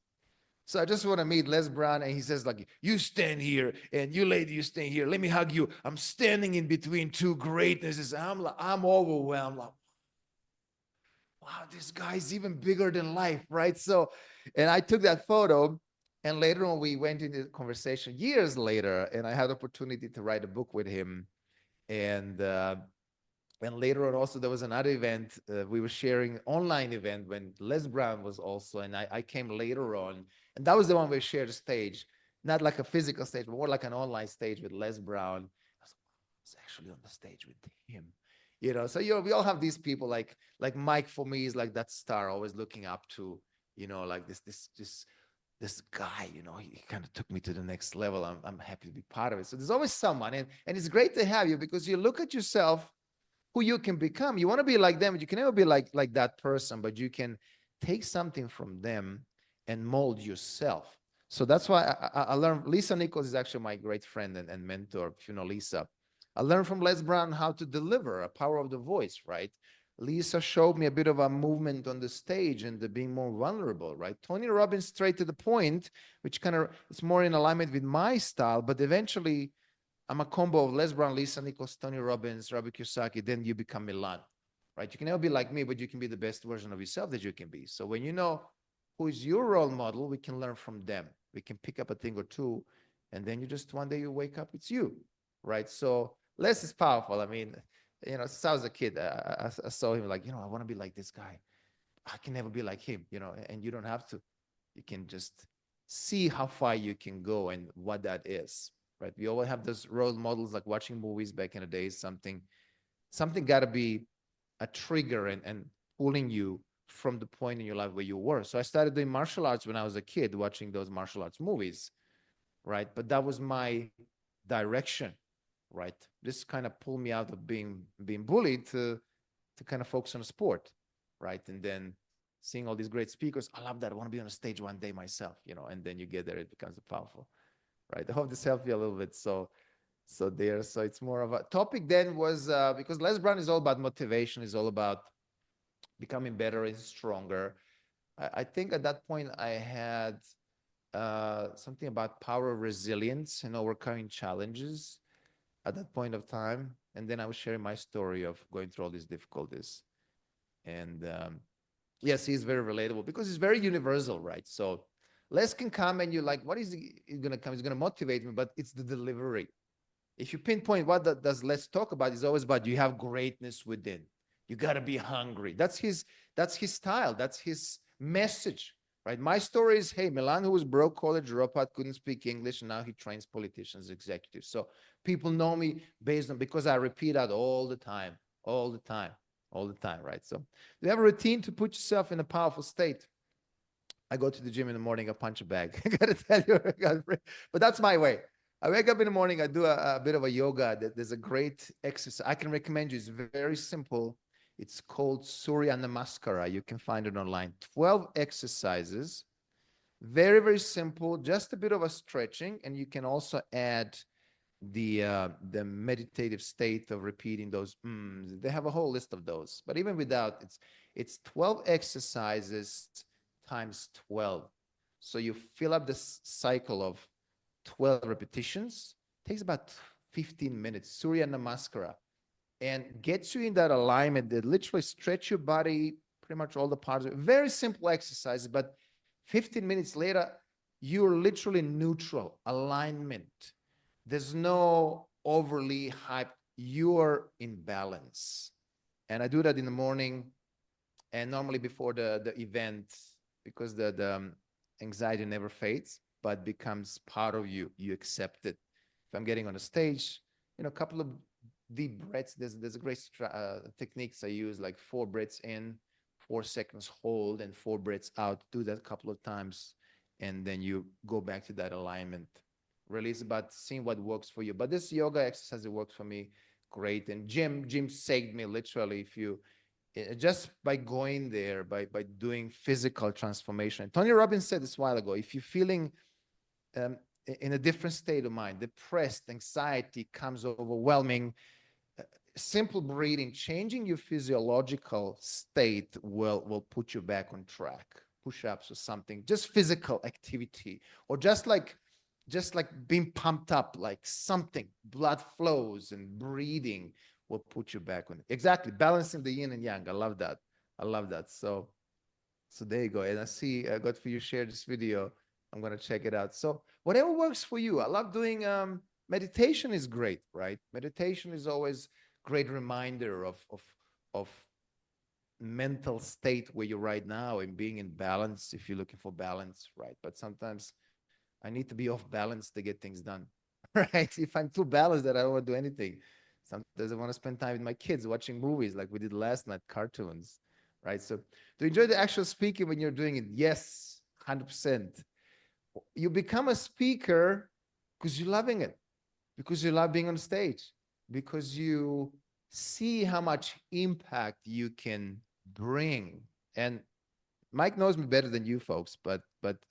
So I just want to meet Les Brown. And he says, like, you stand here, and you lady, you stand here. Let me hug you. I'm standing in between 2 greatnesses. I'm overwhelmed. Like, wow, this guy's even bigger than life, right? So, and I took that photo, and later on we went into the conversation years later, and I had the opportunity to write a book with him. And later on also there was another event, we were sharing online event when Les Brown was also, and I came later on, and that was the one we shared a stage, not like a physical stage, but more like an online stage with Les Brown. I was actually on the stage with him. So we all have these people, like Mike for me is like that star always looking up to, like this guy, he kind of took me to the next level. I'm happy to be part of it. So there's always someone, and it's great to have you, because you look at yourself, who you can become. You want to be like them, but you can never be like that person, but you can take something from them and mold yourself. So that's why I learned. Lisa Nichols is actually my great friend and mentor, if you know Lisa. I learned from Les Brown how to deliver, a power of the voice, right? Lisa showed me a bit of a movement on the stage and the being more vulnerable, right? Tony Robbins, straight to the point, which kind of is more in alignment with my style, but eventually I'm a combo of Les Brown, Lisa Nichols, Tony Robbins, Robert Kiyosaki. Then you become Milan, right? You can never be like me, but you can be the best version of yourself that you can be. So when you know who is your role model, we can learn from them. We can pick up a thing or two, and then you just, one day you wake up, it's you, right? So Les is powerful. I mean, since I was a kid, I saw him like, I want to be like this guy. I can never be like him, and you don't have to. You can just see how far you can go and what that is. Right? We all have those role models, like watching movies back in the days. Something got to be a trigger and pulling you from the point in your life where you were. So I started doing martial arts when I was a kid, watching those martial arts movies, right? But that was my direction, right? This kind of pulled me out of being bullied to kind of focus on the sport, right? And then seeing all these great speakers, I love that. I want to be on a stage one day myself, and then you get there, it becomes powerful. Right. I hope this helped you a little bit. So So there, so it's more of a topic then was, because Les Brown is all about motivation, is all about becoming better and stronger. I think at that point I had something about power of resilience and overcoming challenges at that point of time. And then I was sharing my story of going through all these difficulties. And yes, he's very relatable because it's very universal, right? So Les can come and you're like, what is he going to come? He's going to motivate me, but it's the delivery. If you pinpoint what does Les talk about, it's always about you have greatness within. You got to be hungry. That's his style. That's his message, right? My story is, hey, Milan, who was broke, college dropout, couldn't speak English, and now he trains politicians, executives. So people know me based on, because I repeat that all the time, all the time, all the time, right? So you have a routine to put yourself in a powerful state. I go to the gym in the morning, I punch a bag. I gotta tell you, but that's my way. I wake up in the morning, I do a bit of a yoga. There's a great exercise I can recommend you. It's very simple. It's called Surya Namaskara. You can find it online. 12 exercises, very, very simple, just a bit of a stretching. And you can also add the meditative state of repeating those. They have a whole list of those. But even without, it's 12 exercises times 12. So you fill up the cycle of 12 repetitions. It takes about 15 minutes. Surya Namaskara. And gets you in that alignment that literally stretch your body, pretty much all the parts. Very simple exercise, but 15 minutes later, you're literally neutral, alignment. There's no overly hype. You're in balance. And I do that in the morning and normally before the event, because the anxiety never fades, but becomes part of you. You accept it. If I'm getting on a stage, a couple of deep breaths. There's a great techniques I use, like 4 breaths in, 4 seconds hold, and 4 breaths out. Do that a couple of times, and then you go back to that alignment. Really, it's about seeing what works for you. But this yoga exercise, it works for me great. And gym saved me literally. If you just by going there, by doing physical transformation. Tony Robbins said this a while ago, if you're feeling in a different state of mind, depressed, anxiety comes overwhelming, simple breathing, changing your physiological state will put you back on track. Push-ups or something, just physical activity, or just like being pumped up, like something, blood flows and breathing will put you back on it. Exactly, balancing the yin and yang. I love that. I love that. So there you go. And I see I got for you share this video. I'm gonna check it out. So whatever works for you. I love doing meditation is great, right? Meditation is always great reminder of mental state where you're right now and being in balance if you're looking for balance, right? But sometimes I need to be off balance to get things done, right? If I'm too balanced that I don't want to do anything. Sometimes I want to spend time with my kids watching movies like we did last night, cartoons, right? So to enjoy the actual speaking when you're doing it, yes, 100%. You become a speaker because you're loving it, because you love being on stage, because you see how much impact you can bring. And Mike knows me better than you folks, but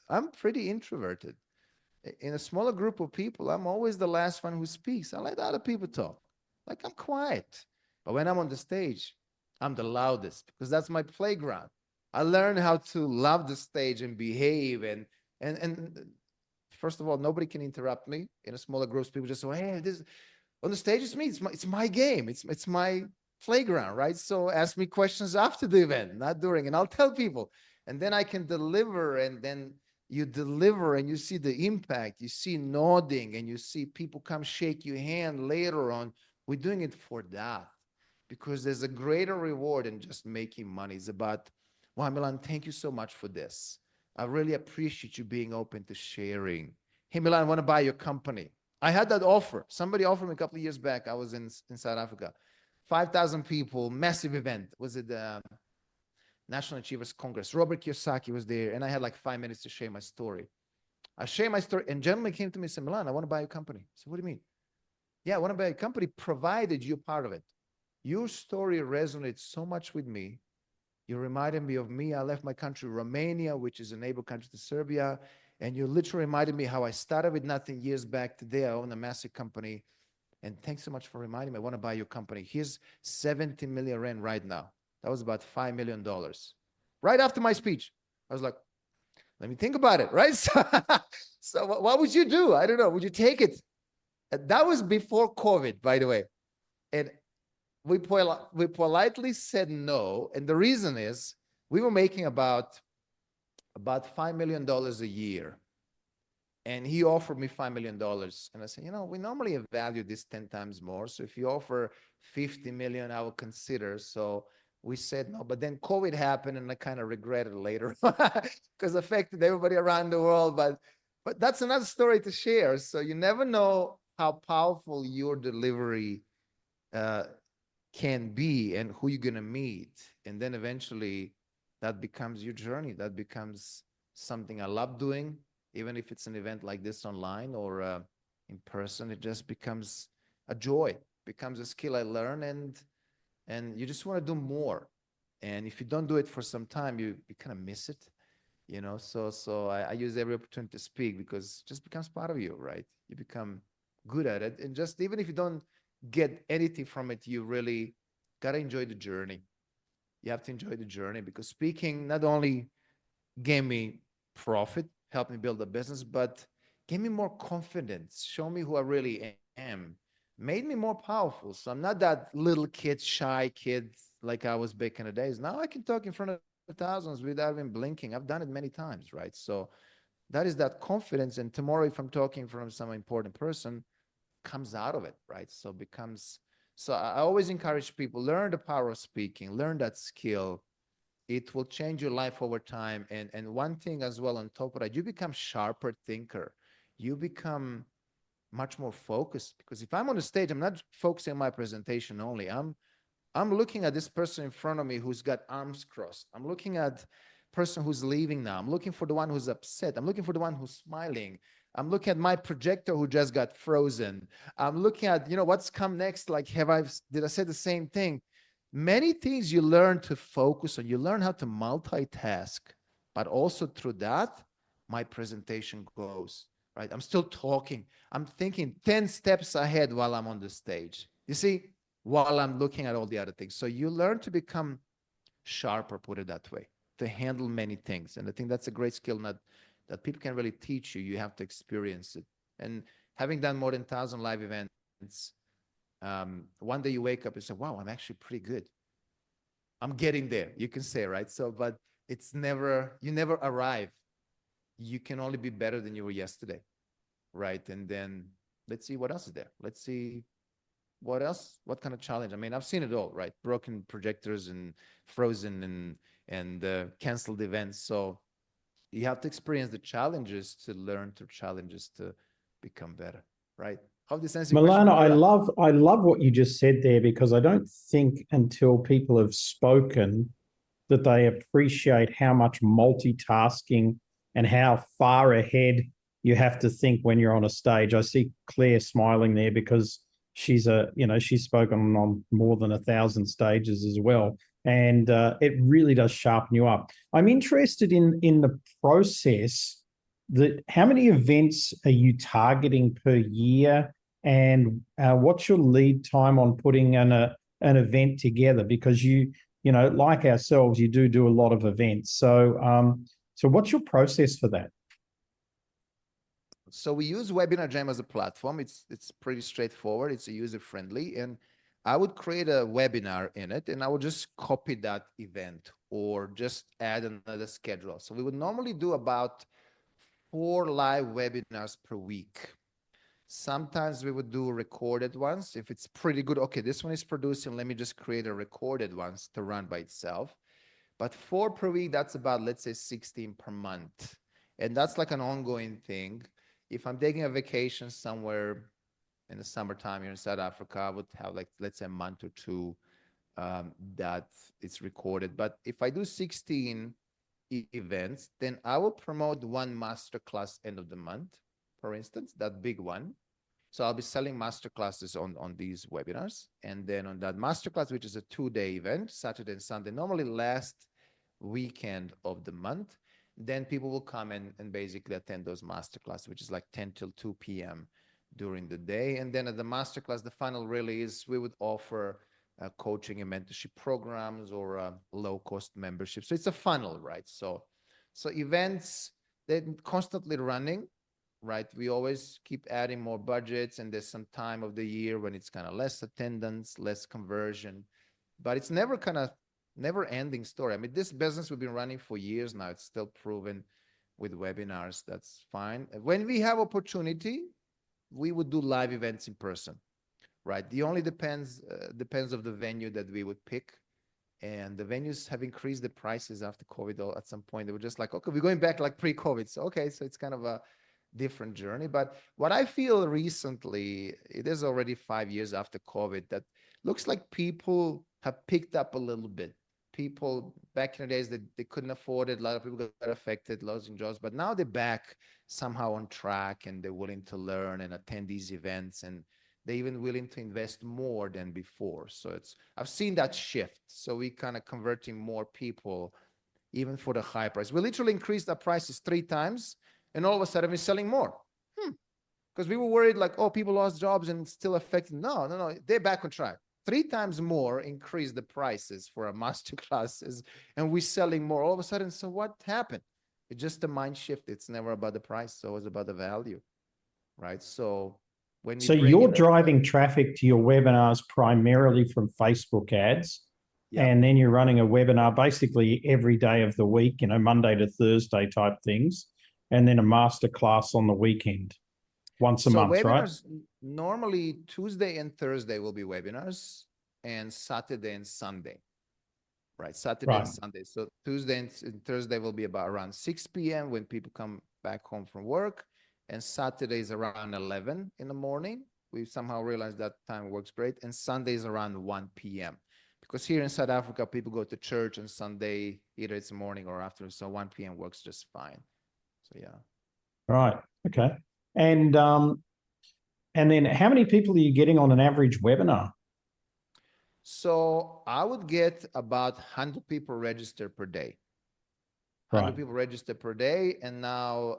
I'm pretty introverted. In a smaller group of people, I'm always the last one who speaks. I let other people talk. Like, I'm quiet. But when I'm on the stage, I'm the loudest because that's my playground. I learned how to love the stage and behave. And first of all, nobody can interrupt me. In a smaller group, people just say, hey, this on the stage, it's me. It's my game. It's my playground, right? So ask me questions after the event, not during. And I'll tell people. And then I can deliver, and then you deliver and you see the impact, you see nodding, and you see people come shake your hand later on. We're doing it for that because there's a greater reward than just making money. It's about, wow, Milan, thank you so much for this. I really appreciate you being open to sharing. Hey, Milan, I want to buy your company. I had that offer. Somebody offered me a couple of years back. I was in South Africa. 5,000 people, massive event. Was it National Achievers Congress? Robert Kiyosaki was there, and I had like 5 minutes to share my story. I share my story, and a gentleman came to me and said, Milan, I want to buy a company. I said, what do you mean? Yeah, I want to buy a company provided you're part of it. Your story resonates so much with me. You reminded me of me. I left my country, Romania, which is a neighbor country to Serbia. And you literally reminded me how I started with nothing years back. Today, I own a massive company. And thanks so much for reminding me. I want to buy your company. Here's 70 million rand right now. That was about $5 million. Right after my speech, I was like, let me think about it, right? So what would you do? I don't know. Would you take it? That was before COVID, by the way. And we politely said no. And the reason is we were making about $5 million a year. And he offered me $5 million. And I said, we normally value this 10 times more. So if you offer 50 million, I will consider. So we said no, but then COVID happened and I kind of regretted it later because it affected everybody around the world. But that's another story to share. So you never know how powerful your delivery can be and who you're going to meet. And then eventually that becomes your journey. That becomes something I love doing. Even if it's an event like this online or in person, it just becomes a joy, becomes a skill I learn, and you just want to do more. And if you don't do it for some time, you kind of miss it, So I use every opportunity to speak because it just becomes part of you, right? You become good at it. And just even if you don't get anything from it, you really got to enjoy the journey. You have to enjoy the journey because speaking not only gave me profit, helped me build a business, but gave me more confidence, show me who I really am, made me more powerful. So I'm not that little kid, shy kid like I was back in the days. Now I can talk in front of thousands without even blinking. I've done it many times, right? So that is that confidence. And tomorrow, if I'm talking in front of some important person, comes out of it, right? So becomes, so I always encourage people, learn the power of speaking, learn that skill. It will change your life over time. And one thing as well on top of that, you become sharper thinker. You become much more focused because if I'm on the stage, I'm not focusing on my presentation only. I'm looking at this person in front of me who's got arms crossed. I'm looking at person who's leaving now. I'm looking for the one who's upset. I'm looking for the one who's smiling. I'm looking at my projector who just got frozen. I'm looking at, what's come next? Like, did I say the same thing? Many things you learn to focus on. You learn how to multitask, but also through that, my presentation goes, right? I'm still talking. I'm thinking 10 steps ahead while I'm on the stage. You see, while I'm looking at all the other things. So you learn to become sharper, put it that way, to handle many things. And I think that's a great skill that people can really teach you. You have to experience it. And having done more than 1,000 live events, one day you wake up and say, wow, I'm actually pretty good. I'm getting there, you can say, right? So, but you never arrive. You can only be better than you were yesterday, right? And then let's see what else is there. Let's see what else, what kind of challenge. I mean, I've seen it all, right? Broken projectors and frozen and canceled events. So you have to experience the challenges to learn through challenges to become better, right? Hope this answers your question. Milana, I love what you just said there because I don't think until people have spoken that they appreciate how much multitasking and how far ahead you have to think when you're on a stage. I see Claire smiling there because she's spoken on more than 1,000 stages as well. And it really does sharpen you up. I'm interested in the process that how many events are you targeting per year? And what's your lead time on putting an event together? Because like ourselves, you do a lot of events. So what's your process for that? So we use Webinar Jam as a platform. It's pretty straightforward. It's user friendly, and I would create a webinar in it, and I would just copy that event or just add another schedule. So we would normally do about 4 live webinars per week. Sometimes we would do recorded ones if it's pretty good. Okay, this one is producing. Let me just create a recorded ones to run by itself. But 4 per week, that's about, let's say, 16 per month. And that's like an ongoing thing. If I'm taking a vacation somewhere in the summertime here in South Africa, I would have like, let's say, a month or two that it's recorded. But if I do 16 events, then I will promote one masterclass end of the month, for instance, that big one. So I'll be selling masterclasses on these webinars. And then on that masterclass, which is a 2-day event, Saturday and Sunday, normally last weekend of the month, then people will come and basically attend those masterclasses, which is like 10 till 2 p.m. during the day. And then at the masterclass, the funnel really is we would offer coaching and mentorship programs or low-cost membership. So it's a funnel, right? So events, they're constantly running, right? We always keep adding more budgets, and there's some time of the year when it's kind of less attendance, less conversion, but it's never kind of never ending story. I mean, this business we've been running for years now. It's still proven with webinars. That's fine. When we have opportunity, we would do live events in person, right? The only depends of the venue that we would pick. And the venues have increased the prices after COVID. At some point, they were just like, okay, we're going back like pre-COVID. So, okay, so it's kind of a different journey. But what I feel recently, it is already 5 years after COVID, that looks like people have picked up a little bit. People back in the days that they couldn't afford it, a lot of people got affected, losing jobs, but now they're back somehow on track, and they're willing to learn and attend these events, and they're even willing to invest more than before. So I've seen that shift. So we kind of converting more people, even for the high price. We literally increased our prices 3 times, and all of a sudden we're selling more. Because we were worried like, oh, people lost jobs and it's still affected. No, they're back on track. 3 times more increased the prices for our master classes, and we're selling more all of a sudden. So what happened? It's just a mind shift. It's never about the price. So it's about the value, right? So when we So bring you're in driving traffic to your webinars primarily from Facebook ads, yeah. and then you're running a webinar basically every day of the week, Monday to Thursday type things, and then a master class on the weekend, once a So month, right? webinars, normally Tuesday and Thursday will be webinars, and Saturday and Sunday, right? Saturday and Right. Sunday. So Tuesday and Thursday will be about around 6 p.m. when people come back home from work, and Saturday is around 11 in the morning. We somehow realized that time works great, and Sunday is around 1 p.m. Because here in South Africa, people go to church on Sunday, either it's morning or afternoon, so 1 p.m. works just fine. So yeah. Right. Okay. And then how many people are you getting on an average webinar? So I would get about 100 people registered per day. 100 Right. people registered per day. And now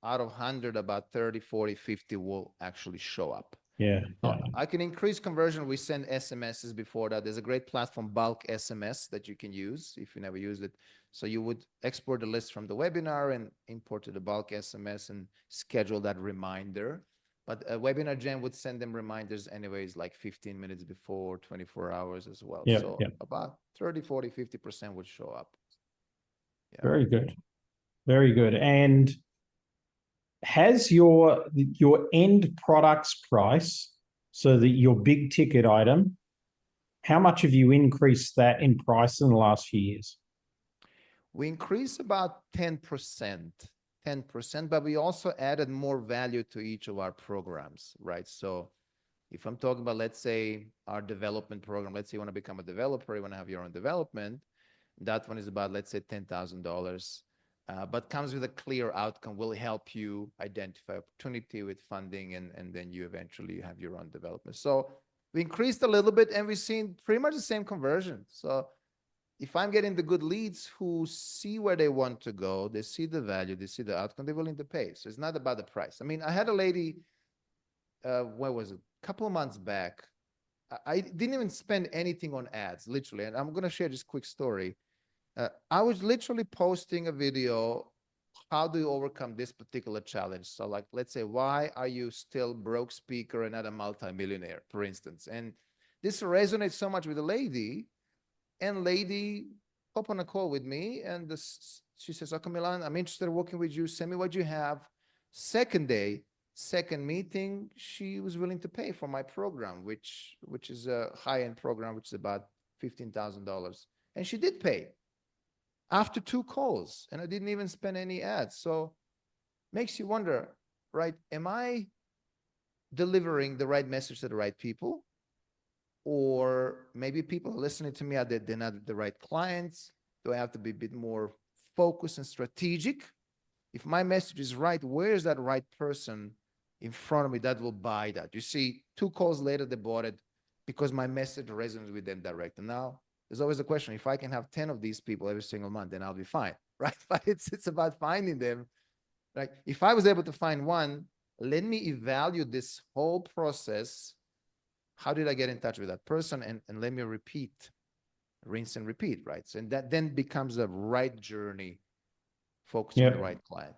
out of 100, about 30, 40, 50 will actually show up. Yeah. Yeah. I can increase conversion. We send SMSs before that. There's a great platform, bulk SMS, that you can use if you never used it. So you would export the list from the webinar and import to the bulk SMS and schedule that reminder. But a webinar jam would send them reminders anyways, like 15 minutes before, 24 hours as well. Yeah. So Yeah. about 30, 40, 50% would show up. Yeah. Very good. Very good. And has your end products price, so that your big ticket item, how much have you increased that in price in the last few years? We increased about 10%, but we also added more value to each of our programs, right? So if I'm talking about, let's say, our development program, let's say you want to become a developer, you want to have your own development, that one is about, let's say, $10,000, but comes with a clear outcome, will help you identify opportunity with funding, and then you eventually have your own development. So we increased a little bit, and we've seen pretty much the same conversion. So if I'm getting the good leads who see where they want to go, they see the value, they see the outcome, they're willing to pay. So it's not about the price. I mean, I had a lady, where was it? A couple of months back. I didn't even spend anything on ads, literally. And I'm going to share this quick story. I was literally posting a video. How do you overcome this particular challenge? So like, let's say, why are you still broke speaker and not a multimillionaire, for instance? And this resonates so much with the lady. And lady hop on a call with me, and she says, okay, Milan, I'm interested in working with you. Send me what you have. Second day, second meeting, she was willing to pay for my program, which is a high-end program, which is about $15,000. And she did pay after 2 calls, and I didn't even spend any ads. So makes you wonder, right? Am I delivering the right message to the right people? Or maybe people listening to me, they're not the right clients. Do I have to be a bit more focused and strategic? If my message is right, where is that right person in front of me that will buy that? You see, 2 calls later, they bought it because my message resonates with them directly. Now, there's always a question. If I can have 10 of these people every single month, then I'll be fine, right? But it's about finding them. Like, if I was able to find one, let me evaluate this whole process. How did I get in touch with that person? And let me rinse and repeat, right? So, and that then becomes the right journey, focusing on the right client.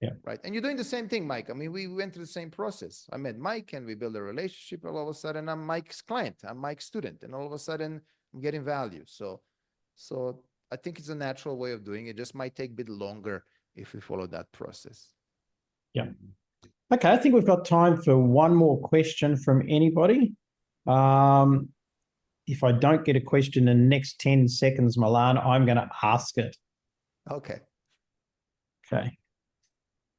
Yeah. Right. And you're doing the same thing, Mike. I mean, we went through the same process. I met Mike and we built a relationship. All of a sudden, I'm Mike's client. I'm Mike's student. And all of a sudden, I'm getting value. So I think it's a natural way of doing it. It just might take a bit longer if we follow that process. Yeah. Okay. I think we've got time for one more question from anybody. If I don't get a question in the next 10 seconds, Milan, I'm going to ask it. Okay. Okay.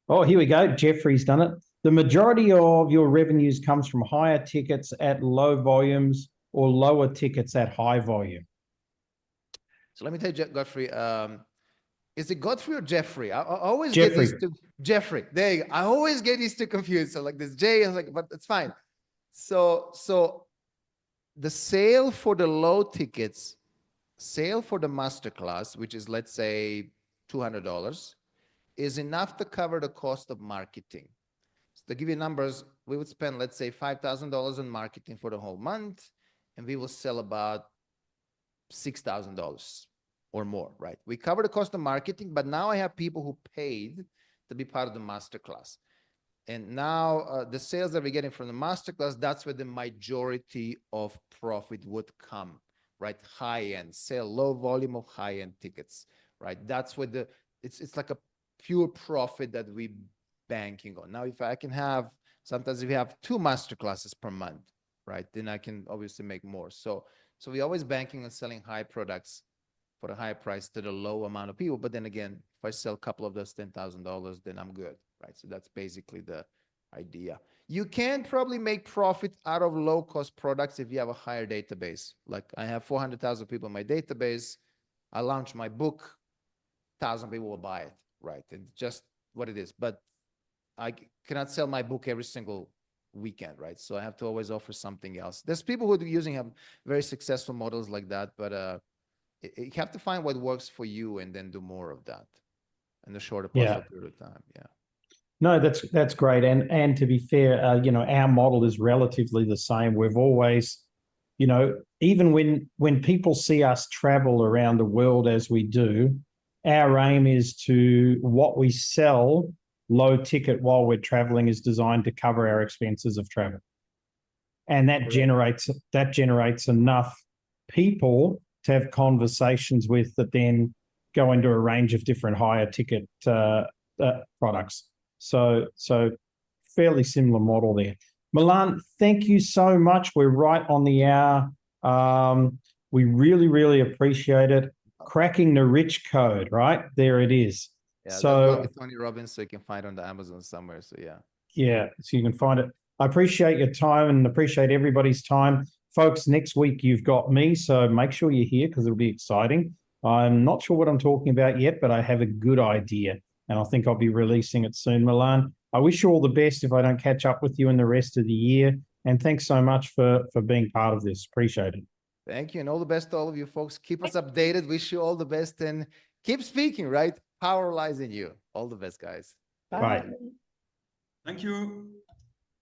Oh, here we go. Jeffrey's done it. The majority of your revenues comes from higher tickets at low volumes or lower tickets at high volume. So let me tell you, Godfrey, is it Godfrey or Jeffrey? I always Jeffrey. get these two. Jeffrey. There you go. I always get these two confused. So like this J, I was like, but it's fine. So the sale for the low tickets, sale for the masterclass, which is, let's say, $200, is enough to cover the cost of marketing. So to give you numbers, we would spend, let's say, $5,000 on marketing for the whole month, and we will sell about $6,000 or more, right? We cover the cost of marketing, but now I have people who paid to be part of the masterclass. And now the sales that we're getting from the masterclass, that's where the majority of profit would come, right? High-end, sell low volume of high-end tickets, right? That's where it's like a pure profit that we banking on. Now, if I can have, sometimes if we have 2 masterclasses per month, right, then I can obviously make more. So we always banking on selling high products for a high price to the low amount of people. But then again, if I sell a couple of those $10,000, then I'm good, right? So that's basically the idea. You can probably make profit out of low-cost products if you have a higher database. Like I have 400,000 people in my database. I launch my book, 1,000 people will buy it, right? And just what it is. But I cannot sell my book every single weekend, right? So I have to always offer something else. There's people who have very successful models like that, but you have to find what works for you and then do more of that in a shorter possible period of time. Yeah. No, that's great. And to be fair, our model is relatively the same. We've always, even when people see us travel around the world as we do, our aim is to what we sell low ticket while we're traveling is designed to cover our expenses of travel. And that generates enough people to have conversations with that then go into a range of different higher ticket products. So fairly similar model there. Milan, thank you so much. We're right on the hour. We really, really appreciate it. Cracking the rich code, right? There it is. Yeah, so that's Tony Robbins, so you can find it on the Amazon somewhere. So yeah. Yeah, so you can find it. I appreciate your time and appreciate everybody's time. Folks, next week you've got me, so make sure you're here because it'll be exciting. I'm not sure what I'm talking about yet, but I have a good idea, and I think I'll be releasing it soon, Milan. I wish you all the best if I don't catch up with you in the rest of the year, and thanks so much for being part of this. Appreciate it. Thank you, and all the best to all of you folks. Keep us updated. Wish you all the best, and keep speaking, right? Power lies in you. All the best, guys. Bye. Thank you.